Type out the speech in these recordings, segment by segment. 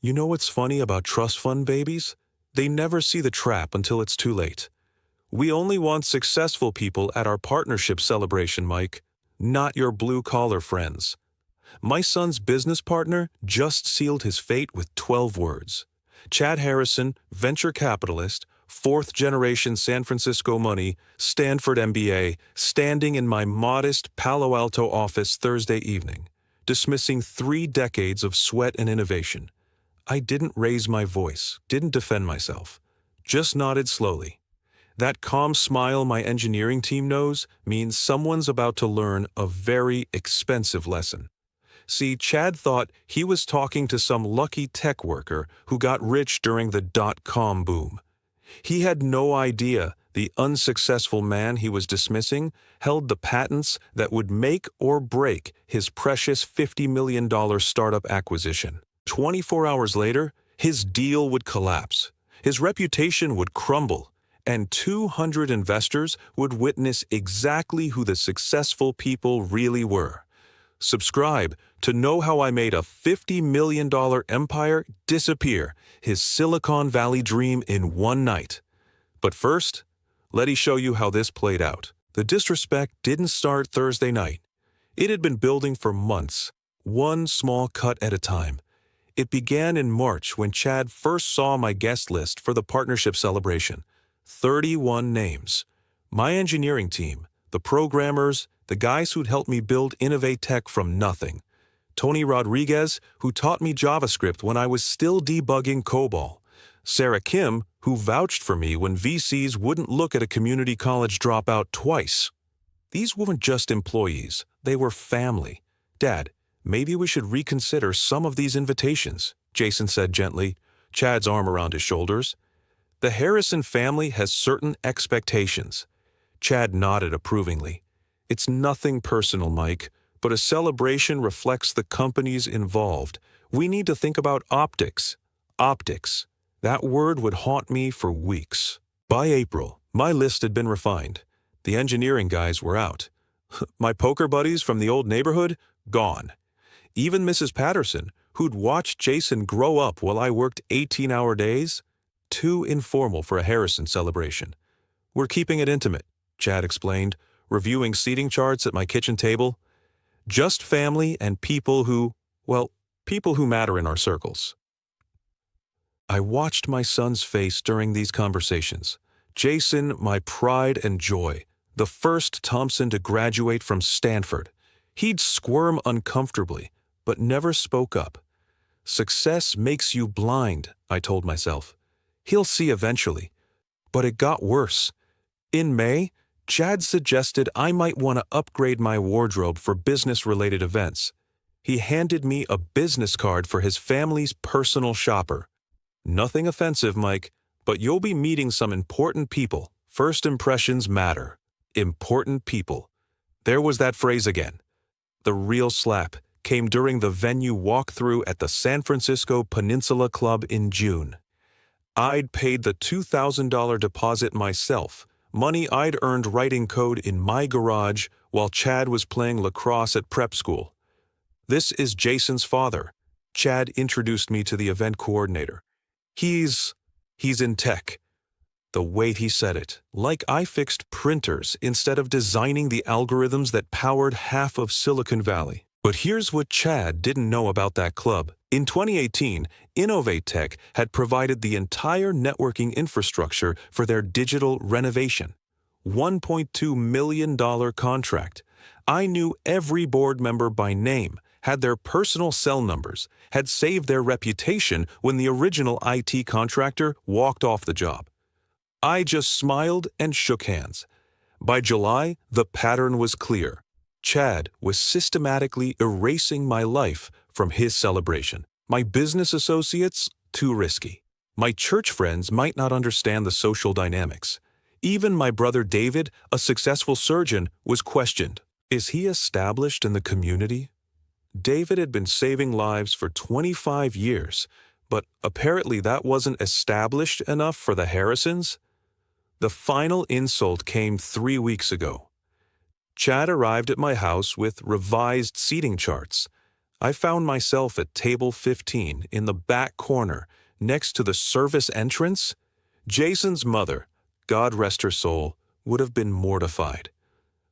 You know what's funny about trust fund babies? They never see the trap until it's too late. We only want successful people at our partnership celebration, Mike, not your blue-collar friends. My son's business partner just sealed his fate with 12 words. Chad Harrison, venture capitalist, fourth-generation San Francisco money, Stanford MBA, standing in my modest Palo Alto office Thursday evening, dismissing 3 decades of sweat and innovation. I didn't raise my voice, didn't defend myself, just nodded slowly. That calm smile my engineering team knows means someone's about to learn a very expensive lesson. See, Chad thought he was talking to some lucky tech worker who got rich during the dot-com boom. He had no idea the unsuccessful man he was dismissing held the patents that would make or break his precious $50 million startup acquisition. 24 hours later, his deal would collapse, his reputation would crumble, and 200 investors would witness exactly who the successful people really were. Subscribe to know how I made a $50 million empire disappear, his Silicon Valley dream in one night. But first, let me show you how this played out. The disrespect didn't start Thursday night. It had been building for months, one small cut at a time. It began in March when Chad first saw my guest list for the partnership celebration. 31 names. My engineering team, the programmers, the guys who'd helped me build Innovate Tech from nothing. Tony Rodriguez, who taught me JavaScript when I was still debugging COBOL. Sarah Kim, who vouched for me when VCs wouldn't look at a community college dropout twice. These weren't just employees, they were family. Dad, maybe we should reconsider some of these invitations, Jason said gently, Chad's arm around his shoulders. The Harrison family has certain expectations. Chad nodded approvingly. It's nothing personal, Mike, but a celebration reflects the companies involved. We need to think about optics. Optics. That word would haunt me for weeks. By April, my list had been refined. The engineering guys were out. My poker buddies from the old neighborhood, gone. Even Mrs. Patterson, who'd watched Jason grow up while I worked 18-hour days, too informal for a Harrison celebration. We're keeping it intimate, Chad explained, reviewing seating charts at my kitchen table. Just family and people who matter in our circles. I watched my son's face during these conversations. Jason, my pride and joy, the first Thompson to graduate from Stanford. He'd squirm uncomfortably, but never spoke up. Success makes you blind, I told myself. He'll see eventually. But it got worse. In May, Chad suggested I might want to upgrade my wardrobe for business-related events. He handed me a business card for his family's personal shopper. Nothing offensive, Mike, but you'll be meeting some important people. First impressions matter. Important people. There was that phrase again. The real slap came during the venue walkthrough at the San Francisco Peninsula Club in June. I'd paid the $2,000 deposit myself, money I'd earned writing code in my garage while Chad was playing lacrosse at prep school. This is Jason's father. Chad introduced me to the event coordinator. He's in tech. The way he said it, like I fixed printers instead of designing the algorithms that powered half of Silicon Valley. But here's what Chad didn't know about that club. In 2018, Innovate Tech had provided the entire networking infrastructure for their digital renovation. $1.2 million contract. I knew every board member by name, had their personal cell numbers, had saved their reputation when the original IT contractor walked off the job. I just smiled and shook hands. By July, the pattern was clear. Chad was systematically erasing my life from his celebration. My business associates, too risky. My church friends might not understand the social dynamics. Even my brother David, a successful surgeon, was questioned. Is he established in the community? David had been saving lives for 25 years, but apparently that wasn't established enough for the Harrisons. The final insult came 3 weeks ago. Chad arrived at my house with revised seating charts. I found myself at table 15 in the back corner, next to the service entrance. Jason's mother, God rest her soul, would have been mortified.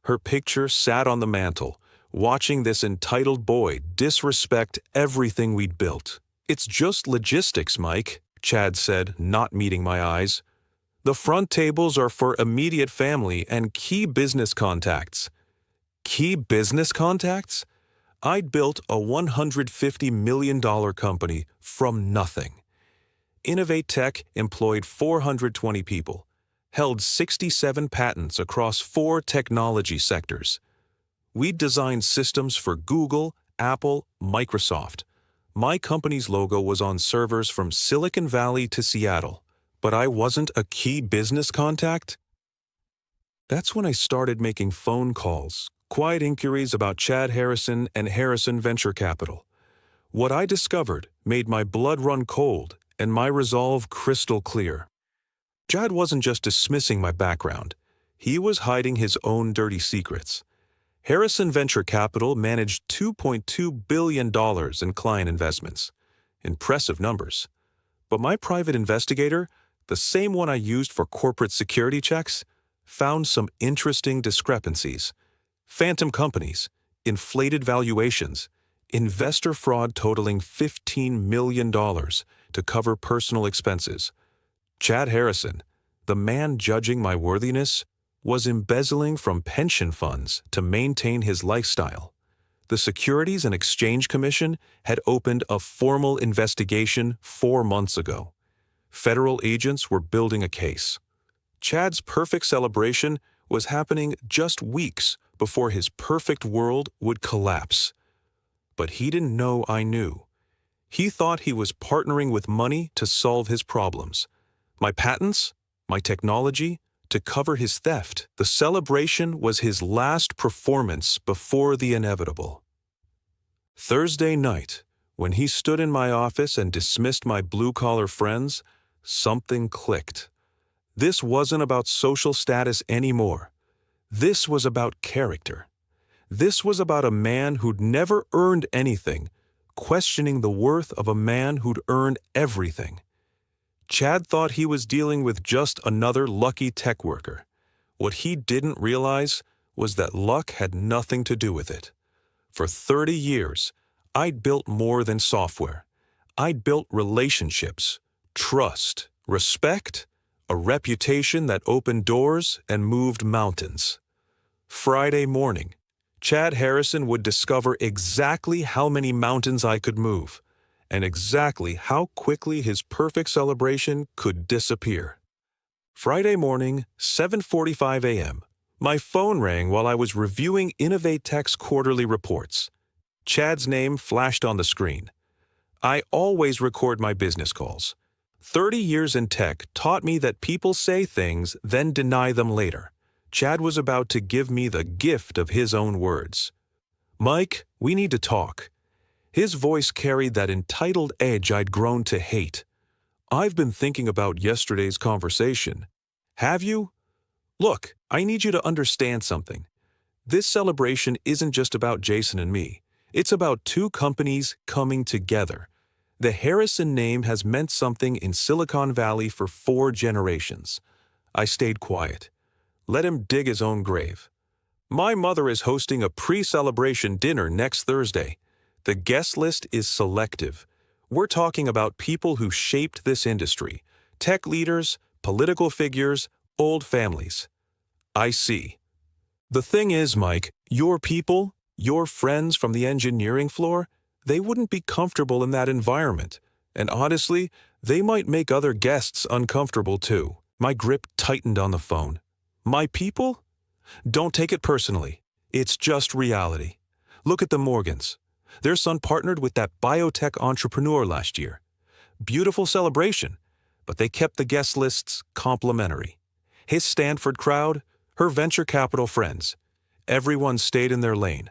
Her picture sat on the mantel, watching this entitled boy disrespect everything we'd built. "It's just logistics, Mike," Chad said, not meeting my eyes. "The front tables are for immediate family and key business contacts." Key business contacts? I'd built a $150 million company from nothing. Innovate Tech employed 420 people, held 67 patents across 4 technology sectors. We'd designed systems for Google, Apple, Microsoft. My company's logo was on servers from Silicon Valley to Seattle, but I wasn't a key business contact? That's when I started making phone calls, quiet inquiries about Chad Harrison and Harrison Venture Capital. What I discovered made my blood run cold and my resolve crystal clear. Chad wasn't just dismissing my background. He was hiding his own dirty secrets. Harrison Venture Capital managed $2.2 billion in client investments. Impressive numbers. But my private investigator, the same one I used for corporate security checks, found some interesting discrepancies. Phantom companies, inflated valuations, investor fraud totaling $15 million to cover personal expenses. Chad Harrison, the man judging my worthiness, was embezzling from pension funds to maintain his lifestyle. The Securities and Exchange Commission had opened a formal investigation 4 months ago. Federal agents were building a case. Chad's perfect celebration was happening just weeks before his perfect world would collapse. But he didn't know I knew. He thought he was partnering with money to solve his problems. My patents, my technology, to cover his theft. The celebration was his last performance before the inevitable. Thursday night, when he stood in my office and dismissed my blue-collar friends, something clicked. This wasn't about social status anymore. This was about character. This was about a man who'd never earned anything, questioning the worth of a man who'd earned everything. Chad thought he was dealing with just another lucky tech worker. What he didn't realize was that luck had nothing to do with it. For 30 years, I'd built more than software. I'd built relationships, trust, respect, a reputation that opened doors and moved mountains. Friday morning, Chad Harrison would discover exactly how many mountains I could move, and exactly how quickly his perfect celebration could disappear. Friday morning, 7:45 a.m., my phone rang while I was reviewing Innovate Tech's quarterly reports. Chad's name flashed on the screen. I always record my business calls. 30 years in tech taught me that people say things, then deny them later. Chad was about to give me the gift of his own words. "Mike, we need to talk." His voice carried that entitled edge I'd grown to hate. "I've been thinking about yesterday's conversation." "Have you?" "Look, I need you to understand something. This celebration isn't just about Jason and me. It's about 2 companies coming together. The Harrison name has meant something in Silicon Valley for 4 generations. I stayed quiet. Let him dig his own grave. My mother is hosting a pre-celebration dinner next Thursday. The guest list is selective. We're talking about people who shaped this industry, tech leaders, political figures, old families. I see. The thing is, Mike, your people, your friends from the engineering floor, they wouldn't be comfortable in that environment. And honestly, they might make other guests uncomfortable too. My grip tightened on the phone. My people? Don't take it personally. It's just reality. Look at the Morgans. Their son partnered with that biotech entrepreneur last year. Beautiful celebration, but they kept the guest lists complimentary. His Stanford crowd, her venture capital friends. Everyone stayed in their lane.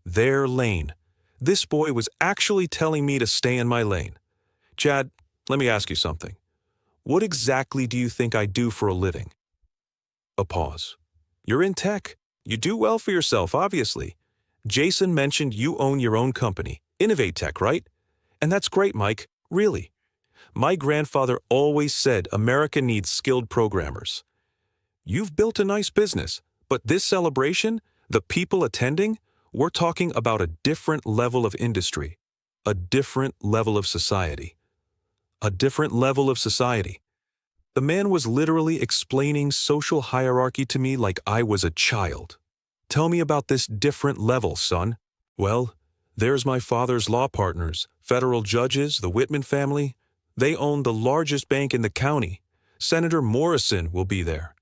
Their lane. This boy was actually telling me to stay in my lane. Chad, let me ask you something. What exactly do you think I do for a living? A pause. You're in tech. You do well for yourself, obviously. Jason mentioned you own your own company. Innovate tech, right? And that's great, Mike, really. My grandfather always said America needs skilled programmers. You've built a nice business, but this celebration, the people attending, we're talking about a different level of industry, a different level of society. A different level of society. The man was literally explaining social hierarchy to me like I was a child. Tell me about this different level, son. Well, there's my father's law partners, federal judges, the Whitman family. They own the largest bank in the county. Senator Morrison will be there.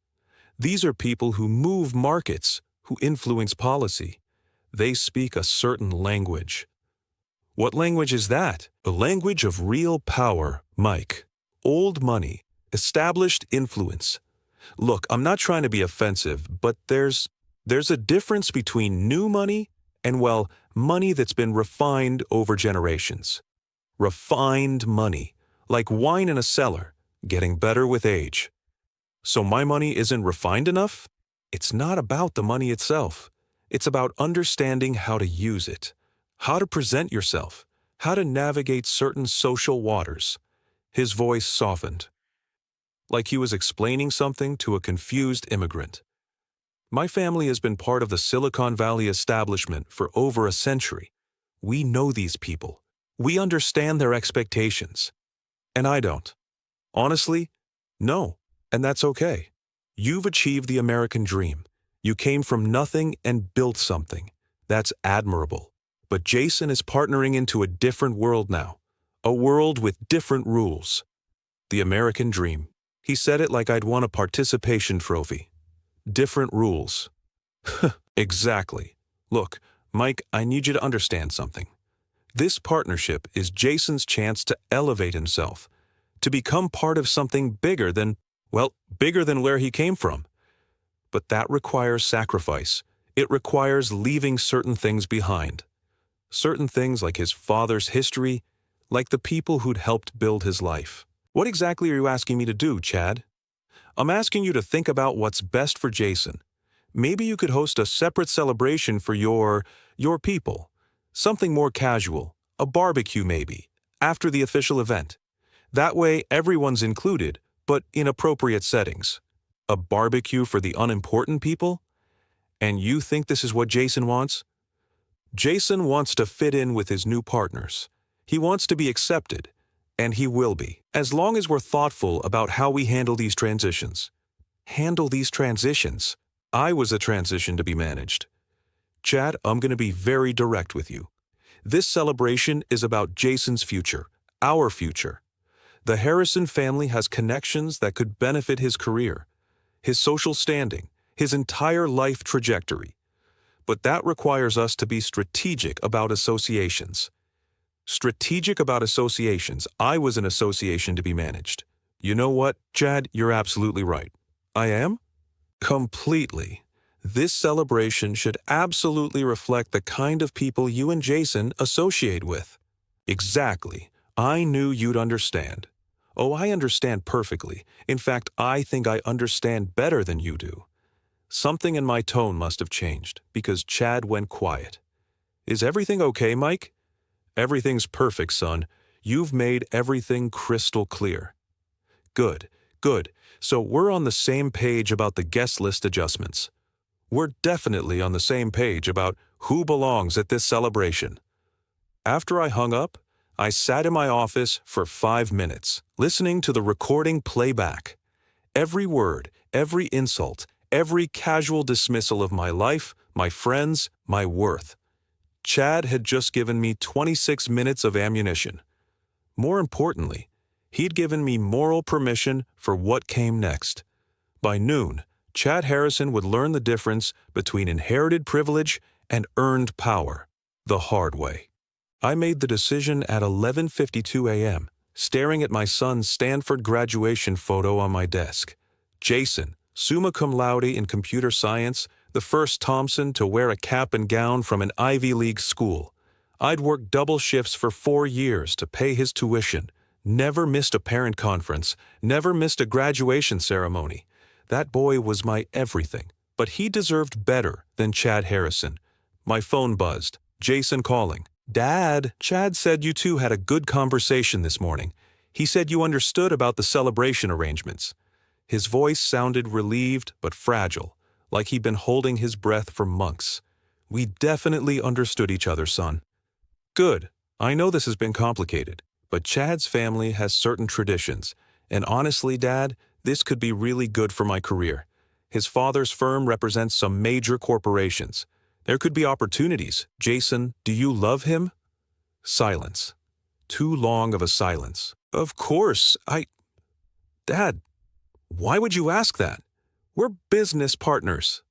These are people who move markets, who influence policy. They speak a certain language. What language is that? The language of real power, Mike. Old money. Established influence. Look, I'm not trying to be offensive, but there's a difference between new money and, well, money that's been refined over generations. Refined money. Like wine in a cellar, getting better with age. So my money isn't refined enough? It's not about the money itself. It's about understanding how to use it, how to present yourself, how to navigate certain social waters. His voice softened, like he was explaining something to a confused immigrant. My family has been part of the Silicon Valley establishment for over a century. We know these people. We understand their expectations. And I don't. Honestly, no. And that's okay. You've achieved the American dream. You came from nothing and built something. That's admirable. But Jason is partnering into a different world now. A world with different rules. The American dream. He said it like I'd won a participation trophy. Different rules. Exactly. Look, Mike, I need you to understand something. This partnership is Jason's chance to elevate himself, to become part of something bigger than where he came from. But that requires sacrifice. It requires leaving certain things behind. Certain things like his father's history, like the people who'd helped build his life. What exactly are you asking me to do, Chad? I'm asking you to think about what's best for Jason. Maybe you could host a separate celebration for your people. Something more casual, a barbecue maybe, after the official event. That way everyone's included, but in appropriate settings. A barbecue for the unimportant people? And you think this is what Jason wants? Jason wants to fit in with his new partners. He wants to be accepted, and he will be, as long as we're thoughtful about how we handle these transitions. Handle these transitions? I was a transition to be managed. Chad, I'm going to be very direct with you. This celebration is about Jason's future, our future. The Harrison family has connections that could benefit his career, his social standing, his entire life trajectory. But that requires us to be strategic about associations. Strategic about associations. I was an association to be managed. You know what, Chad? You're absolutely right. I am? Completely. This celebration should absolutely reflect the kind of people you and Jason associate with. Exactly. I knew you'd understand. Oh, I understand perfectly. In fact, I think I understand better than you do. Something in my tone must have changed, because Chad went quiet. Is everything okay, Mike? Everything's perfect, son. You've made everything crystal clear. Good, good. So we're on the same page about the guest list adjustments. We're definitely on the same page about who belongs at this celebration. After I hung up, I sat in my office for 5 minutes, listening to the recording playback. Every word, every insult, every casual dismissal of my life, my friends, my worth. Chad had just given me 26 minutes of ammunition. More importantly, he'd given me moral permission for what came next. By noon, Chad Harrison would learn the difference between inherited privilege and earned power, the hard way. I made the decision at 11:52 a.m., staring at my son's Stanford graduation photo on my desk. Jason, summa cum laude in computer science, the first Thompson to wear a cap and gown from an Ivy League school. I'd worked double shifts for 4 years to pay his tuition, never missed a parent conference, never missed a graduation ceremony. That boy was my everything, but he deserved better than Chad Harrison. My phone buzzed. Jason calling. Dad, Chad said you two had a good conversation this morning. He said you understood about the celebration arrangements. His voice sounded relieved but fragile, like he'd been holding his breath for months. We definitely understood each other, son. Good. I know this has been complicated, but Chad's family has certain traditions, and honestly, Dad, this could be really good for my career. His father's firm represents some major corporations. There could be opportunities. Jason, do you love him? Silence. Too long of a silence. Of course, Dad, why would you ask that? We're business partners.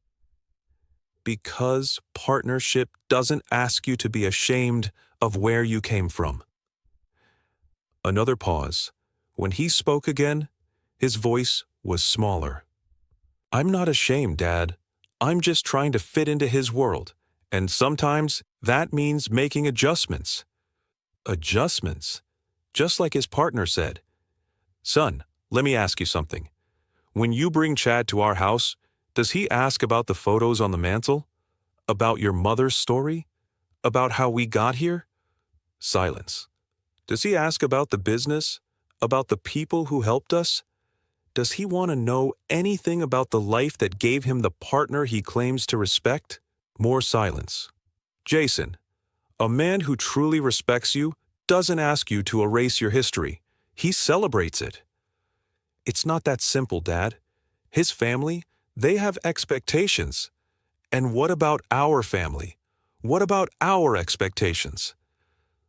Because partnership doesn't ask you to be ashamed of where you came from. Another pause. When he spoke again, his voice was smaller. I'm not ashamed, Dad. I'm just trying to fit into his world, and sometimes that means making adjustments. Adjustments? Just like his partner said. Son, let me ask you something. When you bring Chad to our house, does he ask about the photos on the mantle? About your mother's story? About how we got here? Silence. Does he ask about the business? About the people who helped us? Does he want to know anything about the life that gave him the partner he claims to respect? More silence. Jason, a man who truly respects you doesn't ask you to erase your history. He celebrates it. It's not that simple, Dad. His family, they have expectations. And what about our family? What about our expectations?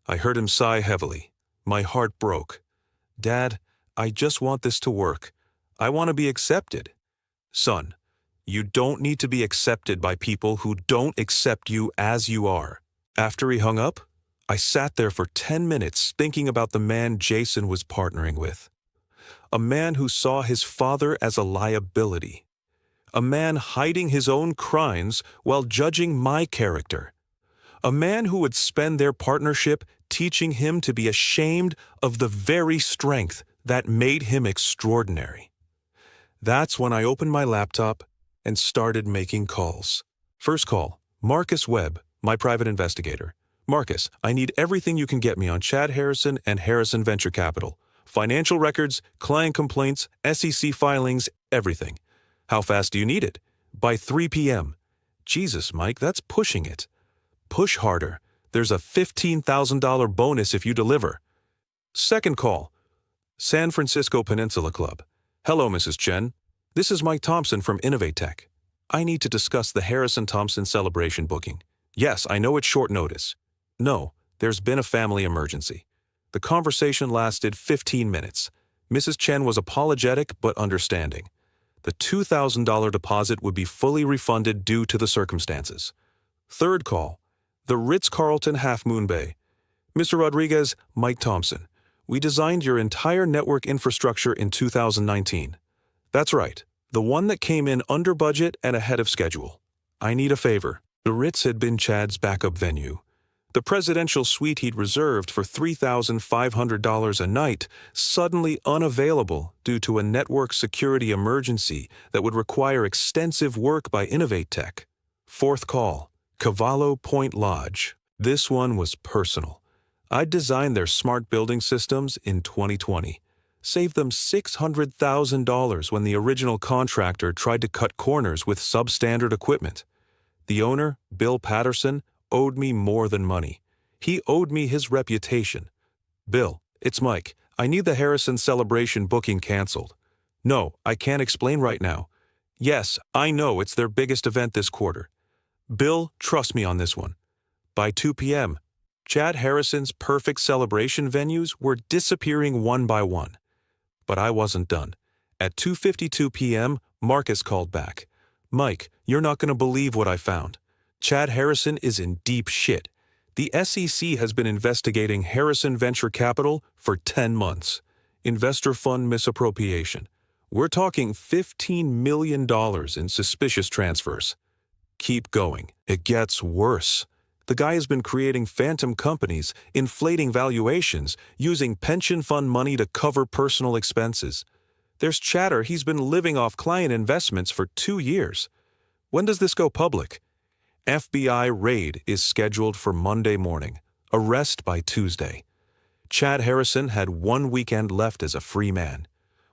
I heard him sigh heavily. My heart broke. Dad, I just want this to work. I want to be accepted. Son, you don't need to be accepted by people who don't accept you as you are. After he hung up, I sat there for 10 minutes thinking about the man Jason was partnering with. A man who saw his father as a liability. A man hiding his own crimes while judging my character. A man who would spend their partnership teaching him to be ashamed of the very strength that made him extraordinary. That's when I opened my laptop and started making calls. First call, Marcus Webb, my private investigator. Marcus, I need everything you can get me on Chad Harrison and Harrison Venture Capital. Financial records, client complaints, SEC filings, everything. How fast do you need it? By 3 p.m. Jesus, Mike, that's pushing it. Push harder. There's a $15,000 bonus if you deliver. Second call, San Francisco Peninsula Club. Hello, Mrs. Chen. This is Mike Thompson from InnovateTech. I need to discuss the Harrison Thompson celebration booking. Yes, I know it's short notice. No, there's been a family emergency. The conversation lasted 15 minutes. Mrs. Chen was apologetic but understanding. The $2,000 deposit would be fully refunded due to the circumstances. Third call, the Ritz-Carlton Half Moon Bay. Mr. Rodriguez, Mike Thompson. We designed your entire network infrastructure in 2019. That's right, the one that came in under budget and ahead of schedule. I need a favor. The Ritz had been Chad's backup venue. The presidential suite he'd reserved for $3,500 a night suddenly unavailable due to a network security emergency that would require extensive work by InnovateTech. Fourth call, Cavallo Point Lodge. This one was personal. I'd designed their smart building systems in 2020. Saved them $600,000 when the original contractor tried to cut corners with substandard equipment. The owner, Bill Patterson, owed me more than money. He owed me his reputation. Bill, it's Mike. I need the Harrison celebration booking canceled. No, I can't explain right now. Yes, I know it's their biggest event this quarter. Bill, trust me on this one. By 2 p.m., Chad Harrison's perfect celebration venues were disappearing one by one. But I wasn't done. At 2:52 p.m., Marcus called back. Mike, you're not going to believe what I found. Chad Harrison is in deep shit. The SEC has been investigating Harrison Venture Capital for 10 months. Investor fund misappropriation. We're talking $15 million in suspicious transfers. Keep going. It gets worse. The guy has been creating phantom companies, inflating valuations, using pension fund money to cover personal expenses. There's chatter he's been living off client investments for 2 years. When does this go public? FBI raid is scheduled for Monday morning. Arrest by Tuesday. Chad Harrison had 1 weekend left as a free man.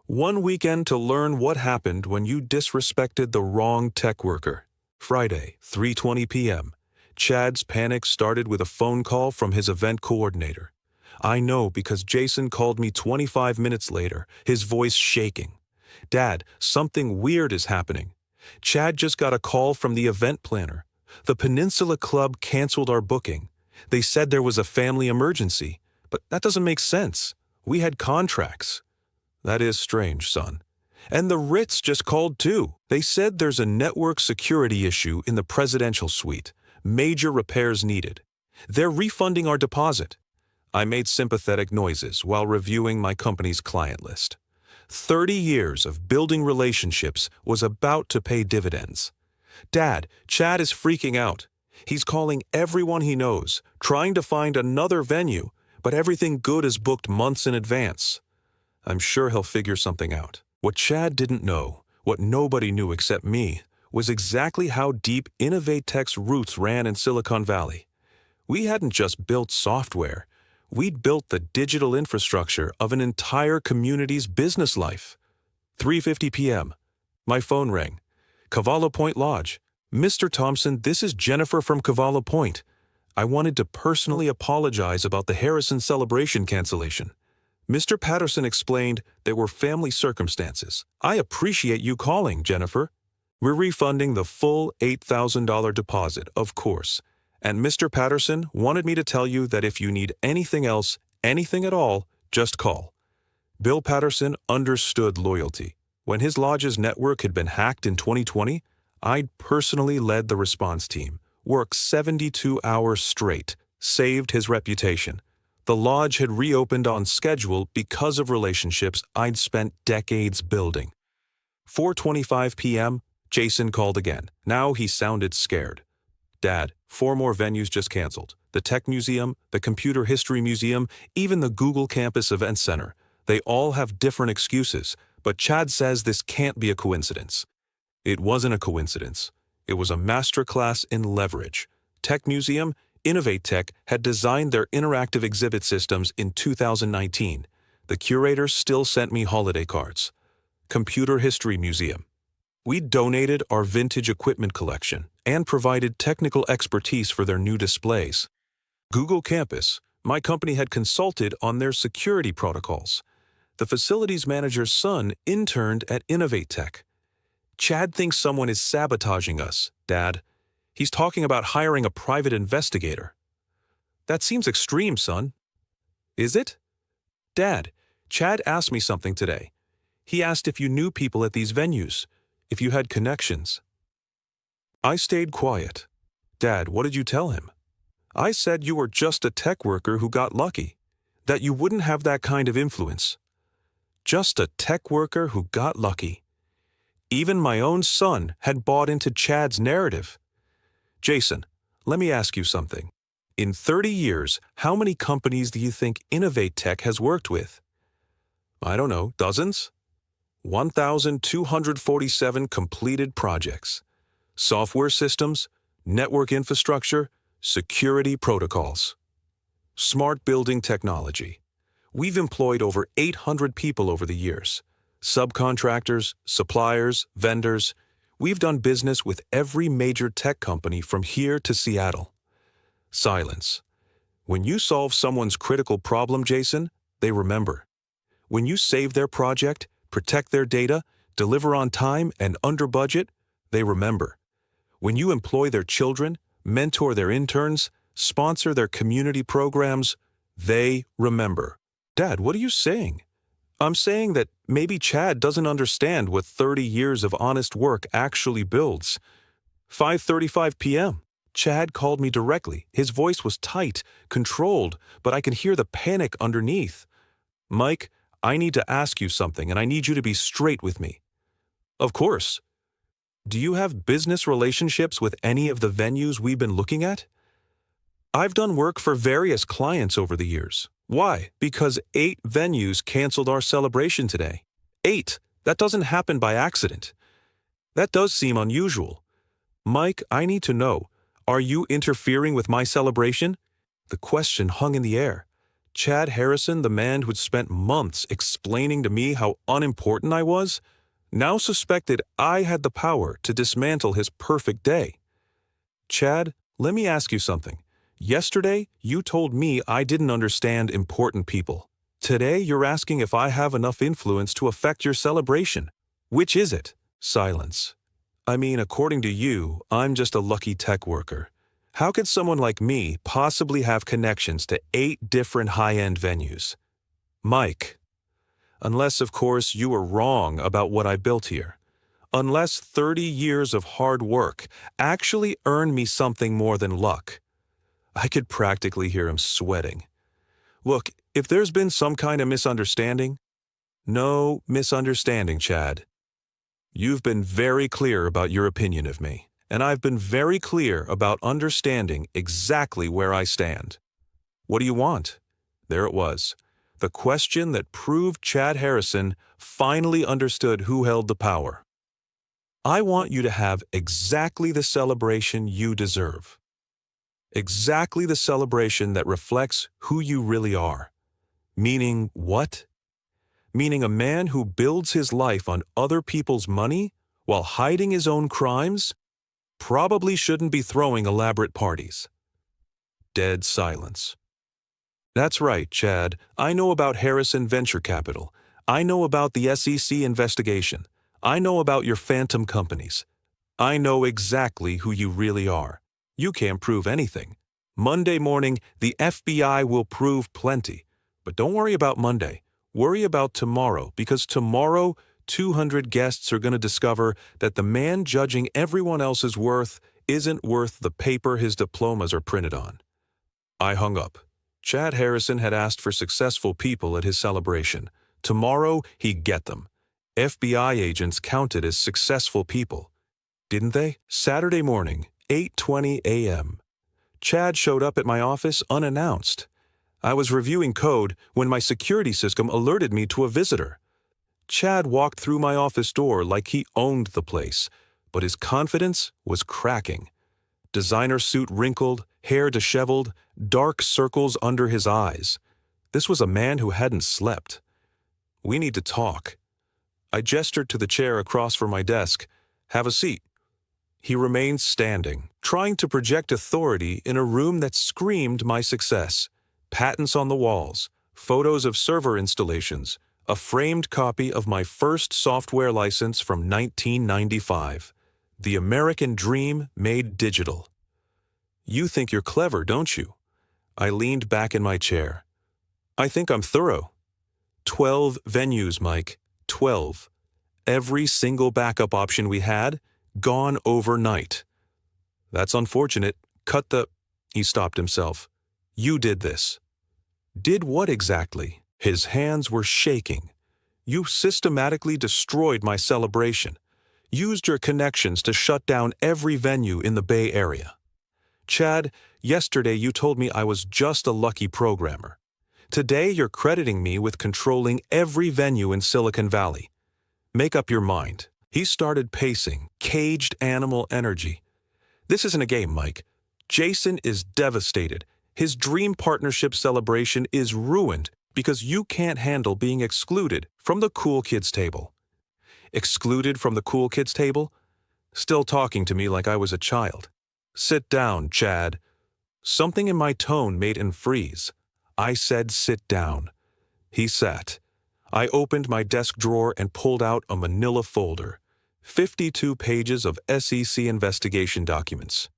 1 weekend to learn what happened when you disrespected the wrong tech worker. Friday, 3:20 p.m. Chad's panic started with a phone call from his event coordinator. I know because Jason called me 25 minutes later, his voice shaking. Dad, something weird is happening. Chad just got a call from the event planner. The Peninsula Club canceled our booking. They said there was a family emergency, but that doesn't make sense. We had contracts. That is strange, son. And the Ritz just called too. They said there's a network security issue in the presidential suite. Major repairs needed. They're refunding our deposit. I made sympathetic noises while reviewing my company's client list. 30 years of building relationships was about to pay dividends. Dad, Chad is freaking out. He's calling everyone he knows, trying to find another venue, but everything good is booked months in advance. I'm sure he'll figure something out. What Chad didn't know, what nobody knew except me, was exactly how deep InnovateTech's roots ran in Silicon Valley. We hadn't just built software. We'd built the digital infrastructure of an entire community's business life. 3:50 p.m. My phone rang. Cavallo Point Lodge. Mr. Thompson, this is Jennifer from Cavallo Point. I wanted to personally apologize about the Harrison celebration cancellation. Mr. Patterson explained there were family circumstances. I appreciate you calling, Jennifer. We're refunding the full $8,000 deposit, of course. And Mr. Patterson wanted me to tell you that if you need anything else, anything at all, just call. Bill Patterson understood loyalty. When his lodge's network had been hacked in 2020, I'd personally led the response team, worked 72 hours straight, saved his reputation. The lodge had reopened on schedule because of relationships I'd spent decades building. 4:25 p.m., Jason called again. Now he sounded scared. Dad, 4 more venues just canceled. The Tech Museum, the Computer History Museum, even the Google Campus Event Center. They all have different excuses, but Chad says this can't be a coincidence. It wasn't a coincidence. It was a masterclass in leverage. Tech Museum, InnovateTech had designed their interactive exhibit systems in 2019. The curators still sent me holiday cards. Computer History Museum. We donated our vintage equipment collection and provided technical expertise for their new displays. Google Campus, my company had consulted on their security protocols. The facilities manager's son interned at InnovateTech. Chad thinks someone is sabotaging us, Dad. He's talking about hiring a private investigator. That seems extreme, son. Is it? Dad, Chad asked me something today. He asked if you knew people at these venues, if you had connections. I stayed quiet. Dad, what did you tell him? I said you were just a tech worker who got lucky, that you wouldn't have that kind of influence. Just a tech worker who got lucky. Even my own son had bought into Chad's narrative. Jason, let me ask you something. In 30 years, how many companies do you think InnovateTech has worked with? I don't know, dozens? 1,247 completed projects. Software systems, network infrastructure, security protocols. Smart building technology. We've employed over 800 people over the years. Subcontractors, suppliers, vendors. We've done business with every major tech company from here to Seattle. Silence. When you solve someone's critical problem, Jason, they remember. When you save their project, protect their data, deliver on time and under budget, they remember. When you employ their children, mentor their interns, sponsor their community programs, they remember. Dad, what are you saying? I'm saying that maybe Chad doesn't understand what 30 years of honest work actually builds. 5:35 p.m. Chad called me directly. His voice was tight, controlled, but I can hear the panic underneath. Mike, I need to ask you something, and I need you to be straight with me. Of course. Do you have business relationships with any of the venues we've been looking at? I've done work for various clients over the years. Why? Because 8 venues canceled our celebration today. 8. That doesn't happen by accident. That does seem unusual. Mike, I need to know, are you interfering with my celebration? The question hung in the air. Chad Harrison, the man who'd spent months explaining to me how unimportant I was, now suspected I had the power to dismantle his perfect day. Chad, let me ask you something. Yesterday, you told me I didn't understand important people. Today, you're asking if I have enough influence to affect your celebration. Which is it? Silence. I mean, according to you, I'm just a lucky tech worker. How could someone like me possibly have connections to 8 different high-end venues? Mike. Unless, of course, you were wrong about what I built here. Unless 30 years of hard work actually earned me something more than luck. I could practically hear him sweating. Look, if there's been some kind of misunderstanding, no misunderstanding, Chad. You've been very clear about your opinion of me, and I've been very clear about understanding exactly where I stand. What do you want? There it was. The question that proved Chad Harrison finally understood who held the power. I want you to have exactly the celebration you deserve. Exactly the celebration that reflects who you really are. Meaning what? Meaning a man who builds his life on other people's money while hiding his own crimes probably shouldn't be throwing elaborate parties. Dead silence. That's right, Chad. I know about Harrison Venture Capital. I know about the SEC investigation. I know about your phantom companies. I know exactly who you really are. You can't prove anything. Monday morning, the FBI will prove plenty. But don't worry about Monday. Worry about tomorrow, because tomorrow, 200 guests are going to discover that the man judging everyone else's worth isn't worth the paper his diplomas are printed on. I hung up. Chad Harrison had asked for successful people at his celebration. Tomorrow, he'd get them. FBI agents counted as successful people. Didn't they? Saturday morning, 8:20 a.m. Chad showed up at my office unannounced. I was reviewing code when my security system alerted me to a visitor. Chad walked through my office door like he owned the place, but his confidence was cracking. Designer suit wrinkled, hair disheveled, dark circles under his eyes. This was a man who hadn't slept. We need to talk. I gestured to the chair across from my desk. Have a seat. He remained standing, trying to project authority in a room that screamed my success. Patents on the walls, photos of server installations, a framed copy of my first software license from 1995. The American dream made digital. You think you're clever, don't you? I leaned back in my chair. I think I'm thorough. 12 venues, Mike. 12. Every single backup option we had, gone overnight. That's unfortunate. Cut the... He stopped himself. You did this. Did what exactly? His hands were shaking. You systematically destroyed my celebration. Used your connections to shut down every venue in the Bay Area. Chad, yesterday you told me I was just a lucky programmer. Today you're crediting me with controlling every venue in Silicon Valley. Make up your mind. He started pacing, caged animal energy. This isn't a game, Mike. Jason is devastated. His dream partnership celebration is ruined because you can't handle being excluded from the cool kids table. Excluded from the cool kids table? Still talking to me like I was a child. Sit down, Chad. Something in my tone made him freeze. I said sit down. He sat. I opened my desk drawer and pulled out a manila folder. 52 pages of SEC investigation documents.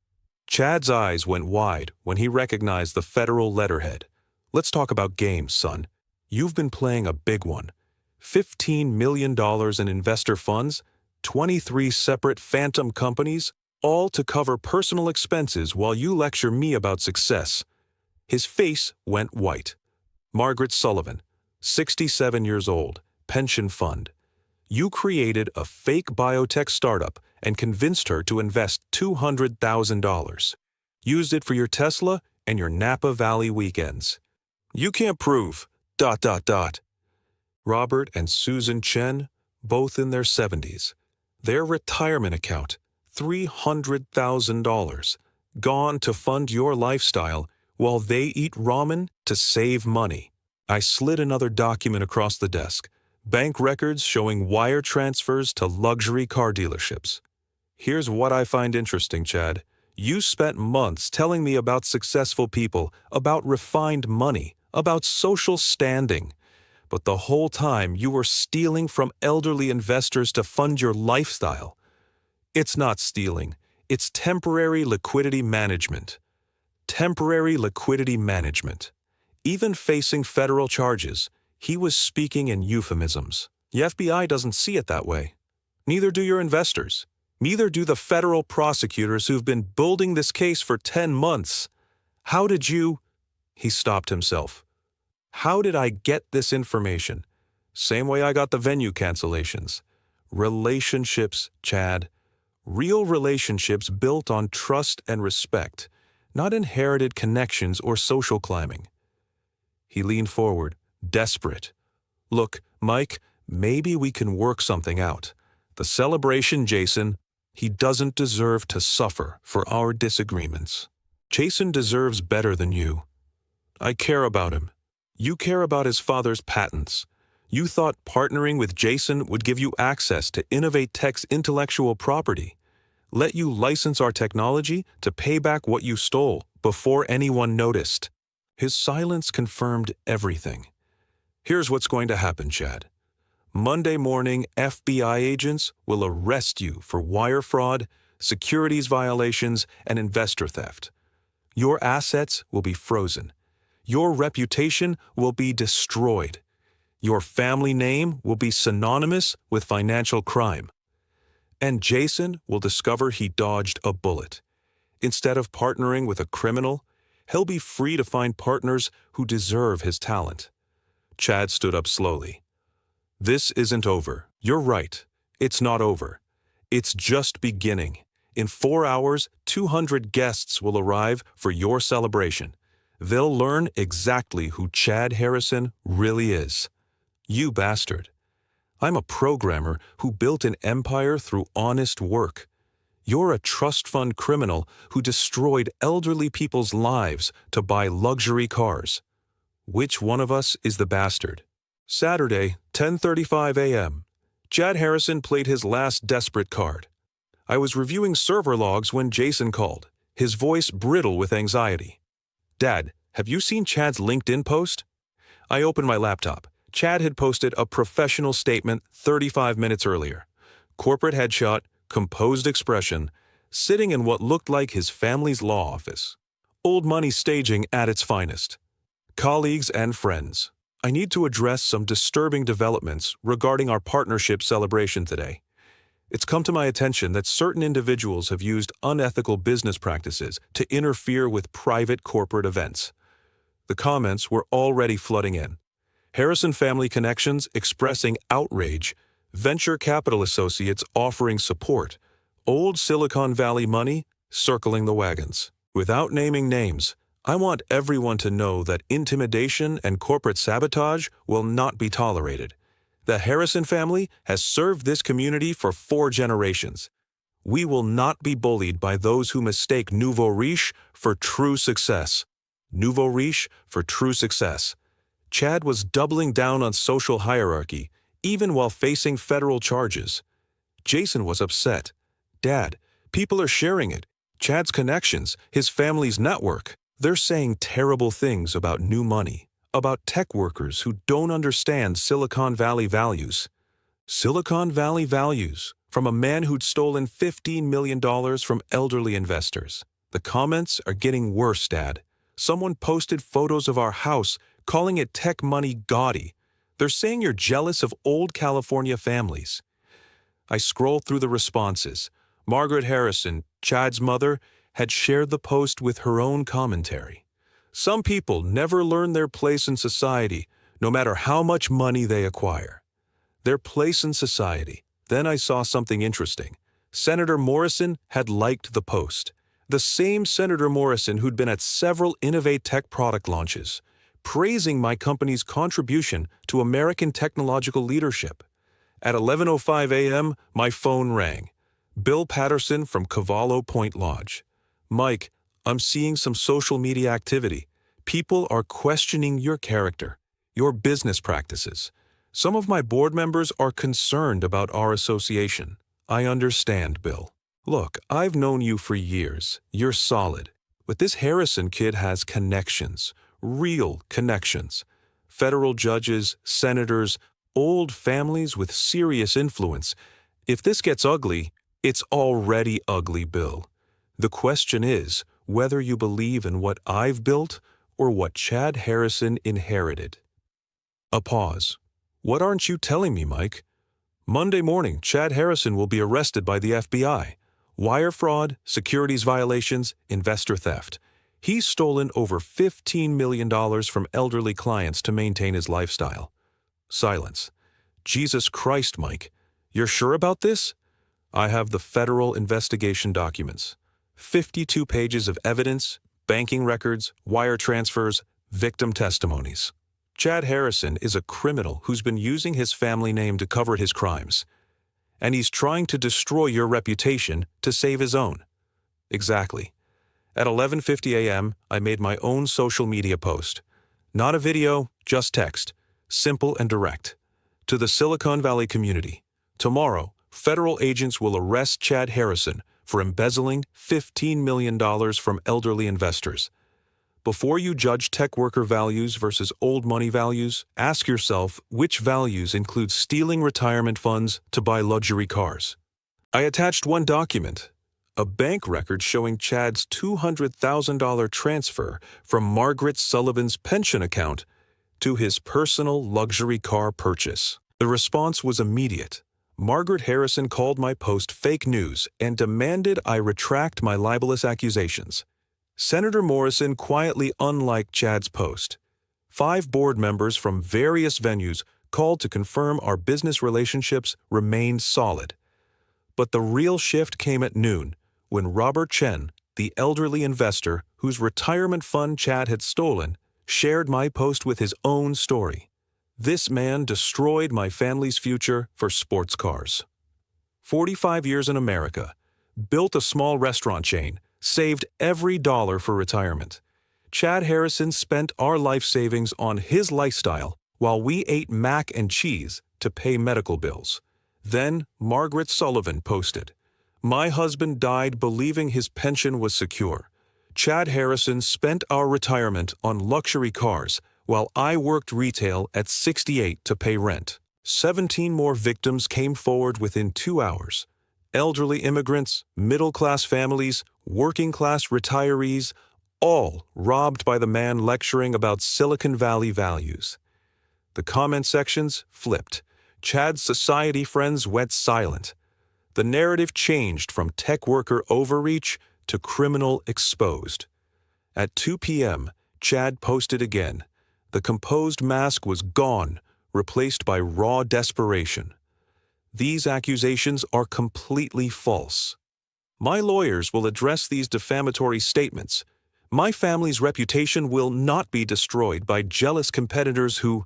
Chad's eyes went wide when he recognized the federal letterhead. Let's talk about games, son. You've been playing a big one. $15 million in investor funds, 23 separate phantom companies, all to cover personal expenses while you lecture me about success. His face went white. Margaret Sullivan, 67 years old, pension fund. You created a fake biotech startup and convinced her to invest $200,000. Used it for your Tesla and your Napa Valley weekends. You can't prove... ... Robert and Susan Chen, both in their 70s. Their retirement account, $300,000. Gone to fund your lifestyle while they eat ramen to save money. I slid another document across the desk. Bank records showing wire transfers to luxury car dealerships. Here's what I find interesting, Chad. You spent months telling me about successful people, about refined money, about social standing. But the whole time you were stealing from elderly investors to fund your lifestyle. It's not stealing. It's temporary liquidity management. Temporary liquidity management. Even facing federal charges, he was speaking in euphemisms. The FBI doesn't see it that way. Neither do your investors. Neither do the federal prosecutors who've been building this case for 10 months. How did you... He stopped himself. How did I get this information? Same way I got the venue cancellations. Relationships, Chad. Real relationships built on trust and respect, not inherited connections or social climbing. He leaned forward, desperate. Look, Mike, maybe we can work something out. The celebration, Jason, he doesn't deserve to suffer for our disagreements. Jason deserves better than you. I care about him. You care about his father's patents. You thought partnering with Jason would give you access to Innovate Tech's intellectual property, let you license our technology to pay back what you stole before anyone noticed. His silence confirmed everything. Here's what's going to happen, Chad. Monday morning, FBI agents will arrest you for wire fraud, securities violations, and investor theft. Your assets will be frozen. Your reputation will be destroyed. Your family name will be synonymous with financial crime. And Jason will discover he dodged a bullet. Instead of partnering with a criminal, he'll be free to find partners who deserve his talent. Chad stood up slowly. This isn't over. You're right. It's not over. It's just beginning. In 4 hours, 200 guests will arrive for your celebration. They'll learn exactly who Chad Harrison really is. You bastard. I'm a programmer who built an empire through honest work. You're a trust fund criminal who destroyed elderly people's lives to buy luxury cars. Which one of us is the bastard? Saturday, 10:35 a.m. Chad Harrison played his last desperate card. I was reviewing server logs when Jason called, his voice brittle with anxiety. Dad, have you seen Chad's LinkedIn post? I opened my laptop. Chad had posted a professional statement 35 minutes earlier. Corporate headshot, composed expression, sitting in what looked like his family's law office. Old money staging at its finest. Colleagues and friends, I need to address some disturbing developments regarding our partnership celebration today. It's come to my attention that certain individuals have used unethical business practices to interfere with private corporate events. The comments were already flooding in. Harrison Family Connections expressing outrage, venture capital associates offering support, old Silicon Valley money circling the wagons. Without naming names, I want everyone to know that intimidation and corporate sabotage will not be tolerated. The Harrison family has served this community for 4 generations. We will not be bullied by those who mistake nouveau riche for true success. Nouveau riche for true success. Chad was doubling down on social hierarchy, even while facing federal charges. Jason was upset. Dad, people are sharing it. Chad's connections, his family's network. They're saying terrible things about new money, about tech workers who don't understand Silicon Valley values. Silicon Valley values, from a man who'd stolen $15 million from elderly investors. The comments are getting worse, Dad. Someone posted photos of our house, calling it tech money gaudy. They're saying you're jealous of old California families. I scrolled through the responses. Margaret Harrison, Chad's mother, had shared the post with her own commentary. Some people never learn their place in society, no matter how much money they acquire. Their place in society. Then I saw something interesting. Senator Morrison had liked the post. The same Senator Morrison who'd been at several Innovate Tech product launches, praising my company's contribution to American technological leadership. At 11:05 a.m., my phone rang. Bill Patterson from Cavallo Point Lodge. Mike, I'm seeing some social media activity. People are questioning your character, your business practices. Some of my board members are concerned about our association. I understand, Bill. Look, I've known you for years. You're solid. But this Harrison kid has connections, real connections. Federal judges, senators, old families with serious influence. If this gets ugly, it's already ugly, Bill. The question is whether you believe in what I've built or what Chad Harrison inherited. A pause. What aren't you telling me, Mike? Monday morning, Chad Harrison will be arrested by the FBI. Wire fraud, securities violations, investor theft. He's stolen over $15 million from elderly clients to maintain his lifestyle. Silence. Jesus Christ, Mike. You're sure about this? I have the federal investigation documents. 52 pages of evidence, banking records, wire transfers, victim testimonies. Chad Harrison is a criminal who's been using his family name to cover his crimes. And he's trying to destroy your reputation to save his own. Exactly. At 11:50 a.m., I made my own social media post. Not a video, just text. Simple and direct. To the Silicon Valley community. Tomorrow, federal agents will arrest Chad Harrison for embezzling $15 million from elderly investors. Before you judge tech worker values versus old money values, ask yourself which values include stealing retirement funds to buy luxury cars. I attached one document, a bank record showing Chad's $200,000 transfer from Margaret Sullivan's pension account to his personal luxury car purchase. The response was immediate. Margaret Harrison called my post fake news and demanded I retract my libelous accusations. Senator Morrison quietly unliked Chad's post. 5 board members from various venues called to confirm our business relationships remained solid. But the real shift came at noon, when Robert Chen, the elderly investor whose retirement fund Chad had stolen, shared my post with his own story. This man destroyed my family's future for sports cars. 45 years in America, built a small restaurant chain, saved every dollar for retirement. Chad Harrison spent our life savings on his lifestyle while we ate mac and cheese to pay medical bills. Then Margaret Sullivan posted, "My husband died believing his pension was secure. Chad Harrison spent our retirement on luxury cars while I worked retail at 68 to pay rent." 17 more victims came forward within 2 hours. Elderly immigrants, middle-class families, working-class retirees, all robbed by the man lecturing about Silicon Valley values. The comment sections flipped. Chad's society friends went silent. The narrative changed from tech worker overreach to criminal exposed. At 2 p.m., Chad posted again. The composed mask was gone, replaced by raw desperation. These accusations are completely false. My lawyers will address these defamatory statements. My family's reputation will not be destroyed by jealous competitors who...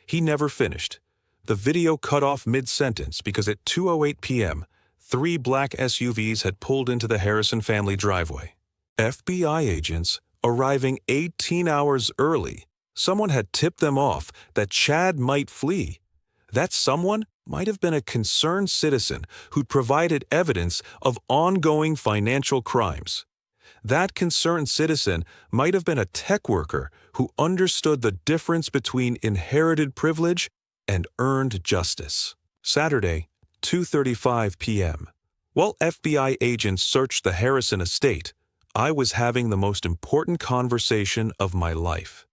He never finished. The video cut off mid-sentence because at 2:08 p.m., 3 black SUVs had pulled into the Harrison family driveway. FBI agents, arriving 18 hours early, someone had tipped them off that Chad might flee. That someone might have been a concerned citizen who'd provided evidence of ongoing financial crimes. That concerned citizen might have been a tech worker who understood the difference between inherited privilege and earned justice. Saturday, 2:35 p.m. While FBI agents searched the Harrison estate, I was having the most important conversation of my life.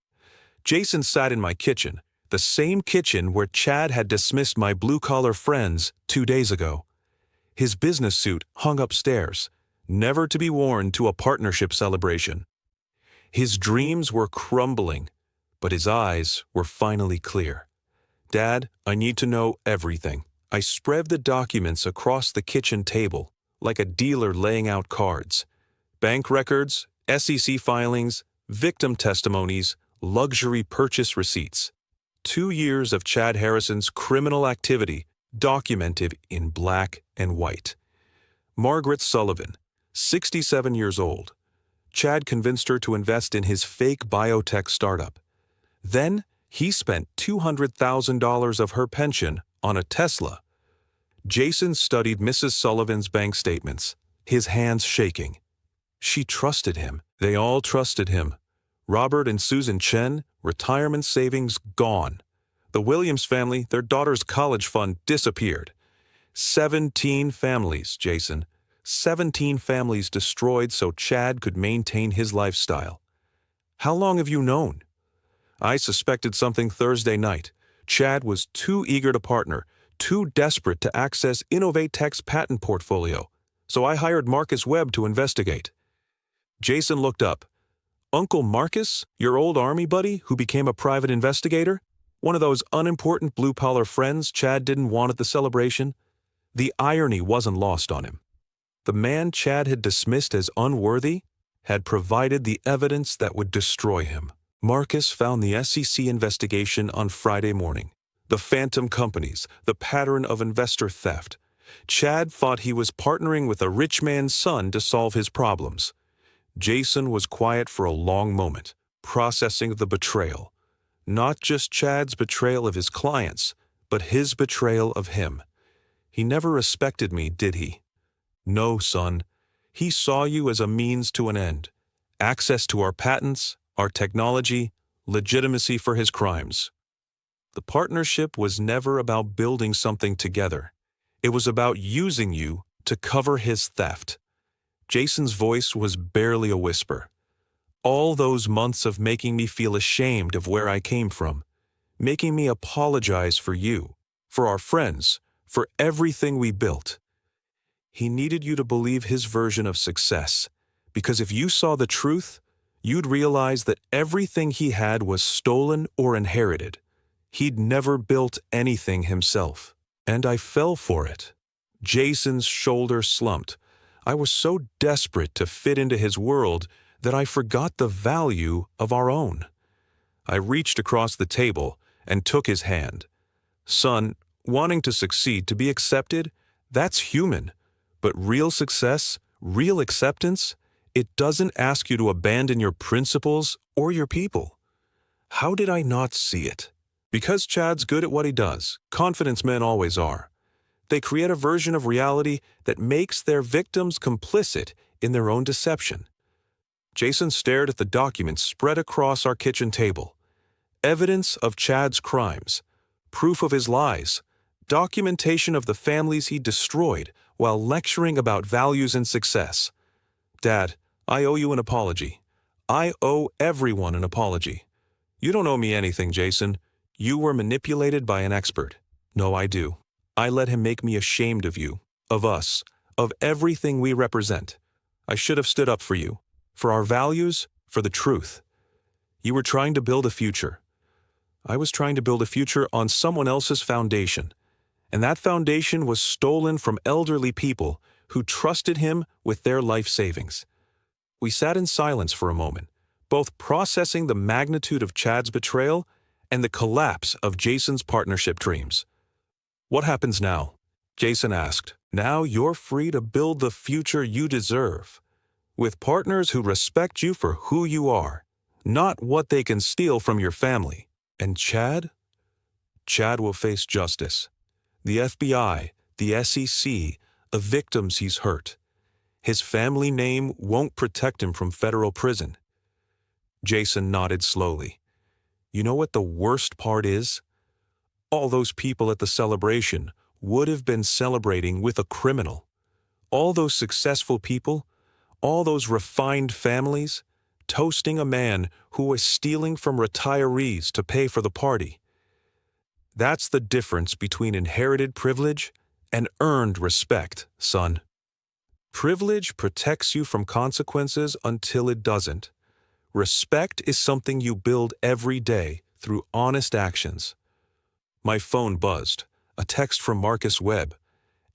Jason sat in my kitchen, the same kitchen where Chad had dismissed my blue-collar friends 2 days ago. His business suit hung upstairs, never to be worn to a partnership celebration. His dreams were crumbling, but his eyes were finally clear. "Dad, I need to know everything." I spread the documents across the kitchen table, like a dealer laying out cards. Bank records, SEC filings, victim testimonies, luxury purchase receipts. 2 years of Chad Harrison's criminal activity documented in black and white. Margaret Sullivan, 67 years old. Chad convinced her to invest in his fake biotech startup. Then, he spent $200,000 of her pension on a Tesla. Jason studied Mrs. Sullivan's bank statements, his hands shaking. She trusted him. They all trusted him. Robert and Susan Chen, retirement savings gone. The Williams family, their daughter's college fund disappeared. 17 families, Jason. 17 families destroyed so Chad could maintain his lifestyle. How long have you known? I suspected something Thursday night. Chad was too eager to partner, too desperate to access Innovatech's patent portfolio, so I hired Marcus Webb to investigate. Jason looked up. Uncle Marcus, your old army buddy who became a private investigator? One of those unimportant blue-collar friends Chad didn't want at the celebration? The irony wasn't lost on him. The man Chad had dismissed as unworthy had provided the evidence that would destroy him. Marcus found the SEC investigation on Friday morning. The phantom companies, the pattern of investor theft. Chad thought he was partnering with a rich man's son to solve his problems. Jason was quiet for a long moment, processing the betrayal. Not just Chad's betrayal of his clients, but his betrayal of him. He never respected me, did he? No, son. He saw you as a means to an end. Access to our patents, our technology, legitimacy for his crimes. The partnership was never about building something together. It was about using you to cover his theft. Jason's voice was barely a whisper. All those months of making me feel ashamed of where I came from, making me apologize for you, for our friends, for everything we built. He needed you to believe his version of success, because if you saw the truth, you'd realize that everything he had was stolen or inherited. He'd never built anything himself. And I fell for it. Jason's shoulder slumped. I was so desperate to fit into his world that I forgot the value of our own. I reached across the table and took his hand. Son, wanting to succeed, to be accepted, that's human. But real success, real acceptance, it doesn't ask you to abandon your principles or your people. How did I not see it? Because Chad's good at what he does, confidence men always are. They create a version of reality that makes their victims complicit in their own deception. Jason stared at the documents spread across our kitchen table. Evidence of Chad's crimes, proof of his lies, documentation of the families he destroyed while lecturing about values and success. Dad, I owe you an apology. I owe everyone an apology. You don't owe me anything, Jason. You were manipulated by an expert. No, I do. I let him make me ashamed of you, of us, of everything we represent. I should have stood up for you, for our values, for the truth. You were trying to build a future. I was trying to build a future on someone else's foundation, and that foundation was stolen from elderly people who trusted him with their life savings. We sat in silence for a moment, both processing the magnitude of Chad's betrayal and the collapse of Jason's partnership dreams. What happens now? Jason asked. Now you're free to build the future you deserve, with partners who respect you for who you are, not what they can steal from your family. And Chad? Chad will face justice. The FBI, the SEC, the victims he's hurt. His family name won't protect him from federal prison. Jason nodded slowly. You know what the worst part is? All those people at the celebration would have been celebrating with a criminal. All those successful people, all those refined families, toasting a man who was stealing from retirees to pay for the party. That's the difference between inherited privilege and earned respect, son. Privilege protects you from consequences until it doesn't. Respect is something you build every day through honest actions. My phone buzzed. A text from Marcus Webb.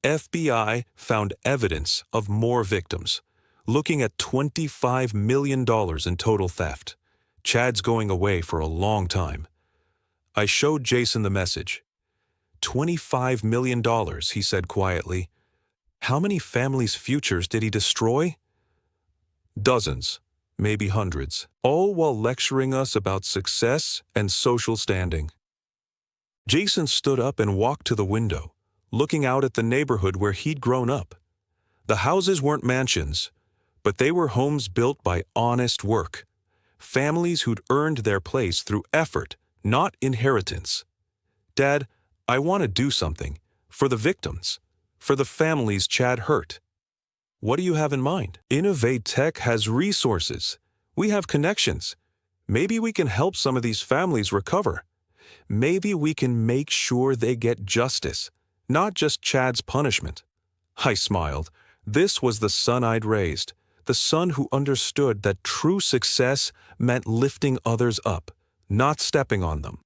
FBI found evidence of more victims, looking at $25 million in total theft. Chad's going away for a long time. I showed Jason the message. $25 million, he said quietly. How many families' futures did he destroy? Dozens. maybe hundreds, all while lecturing us about success and social standing. Jason stood up and walked to the window, looking out at the neighborhood where he'd grown up. The houses weren't mansions, but they were homes built by honest work, families who'd earned their place through effort, not inheritance. Dad, I want to do something for the victims, for the families Chad hurt. What do you have in mind? Innovate Tech has resources. We have connections. Maybe we can help some of these families recover. Maybe we can make sure they get justice, not just Chad's punishment. I smiled. This was the son I'd raised, the son who understood that true success meant lifting others up, not stepping on them.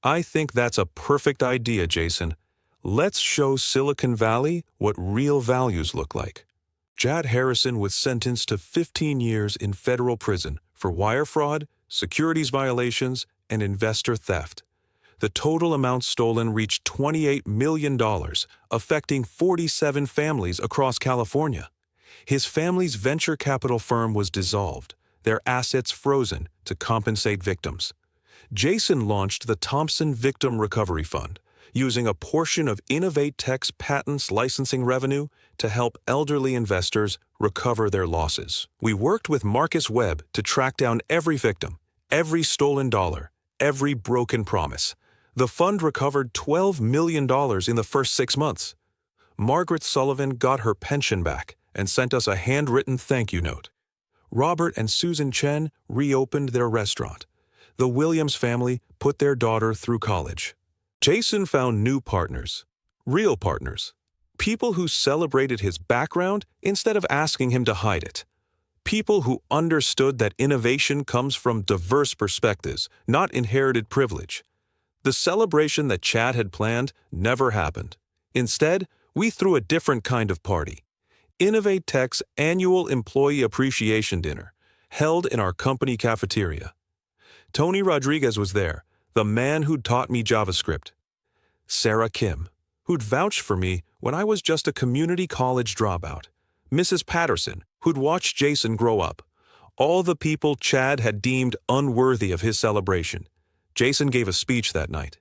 I think that's a perfect idea, Jason. Let's show Silicon Valley what real values look like. Chad Harrison was sentenced to 15 years in federal prison for wire fraud, securities violations, and investor theft. The total amount stolen reached $28 million, affecting 47 families across California. His family's venture capital firm was dissolved, their assets frozen to compensate victims. Jason launched the Thompson Victim Recovery Fund, using a portion of Innovate Tech's patents licensing revenue to help elderly investors recover their losses. We worked with Marcus Webb to track down every victim, every stolen dollar, every broken promise. The fund recovered $12 million in the first 6 months. Margaret Sullivan got her pension back and sent us a handwritten thank you note. Robert and Susan Chen reopened their restaurant. The Williams family put their daughter through college. Jason found new partners, real partners, people who celebrated his background instead of asking him to hide it. People who understood that innovation comes from diverse perspectives, not inherited privilege. The celebration that Chad had planned never happened. Instead, we threw a different kind of party. Innovate Tech's annual Employee Appreciation Dinner, held in our company cafeteria. Tony Rodriguez was there, the man who'd taught me JavaScript. Sarah Kim, who'd vouched for me when I was just a community college dropout. Mrs. Patterson, who'd watched Jason grow up. All the people Chad had deemed unworthy of his celebration. Jason gave a speech that night.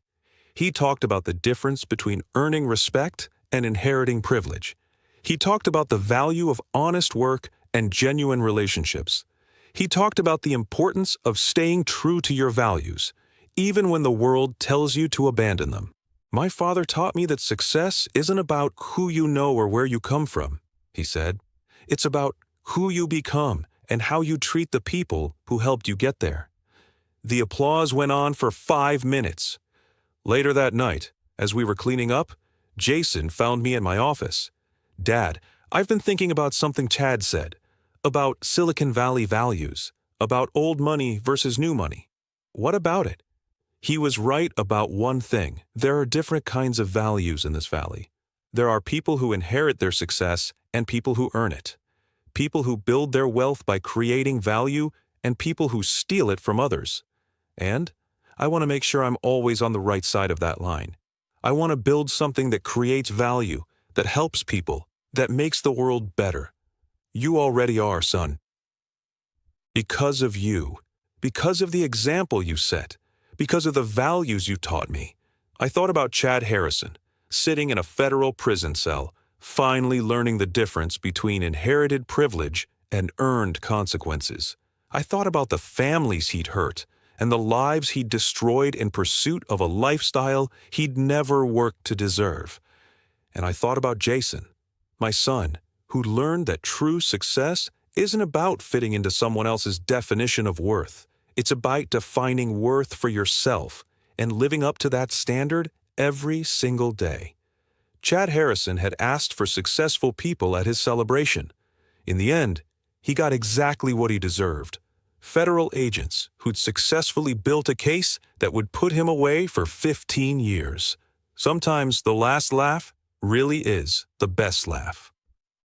He talked about the difference between earning respect and inheriting privilege. He talked about the value of honest work and genuine relationships. He talked about the importance of staying true to your values, even when the world tells you to abandon them. My father taught me that success isn't about who you know or where you come from, he said. It's about who you become and how you treat the people who helped you get there. The applause went on for 5 minutes. Later that night, as we were cleaning up, Jason found me in my office. Dad, I've been thinking about something Chad said, about Silicon Valley values, about old money versus new money. What about it? He was right about one thing. There are different kinds of values in this valley. There are people who inherit their success and people who earn it. People who build their wealth by creating value and people who steal it from others. And I want to make sure I'm always on the right side of that line. I want to build something that creates value, that helps people, that makes the world better. You already are, son. Because of you, because of the example you set, because of the values you taught me. I thought about Chad Harrison, sitting in a federal prison cell, finally learning the difference between inherited privilege and earned consequences. I thought about the families he'd hurt and the lives he'd destroyed in pursuit of a lifestyle he'd never worked to deserve. And I thought about Jason, my son, who learned that true success isn't about fitting into someone else's definition of worth. It's about defining worth for yourself and living up to that standard every single day. Chad Harrison had asked for successful people at his celebration. In the end, he got exactly what he deserved. Federal agents who'd successfully built a case that would put him away for 15 years. Sometimes the last laugh really is the best laugh.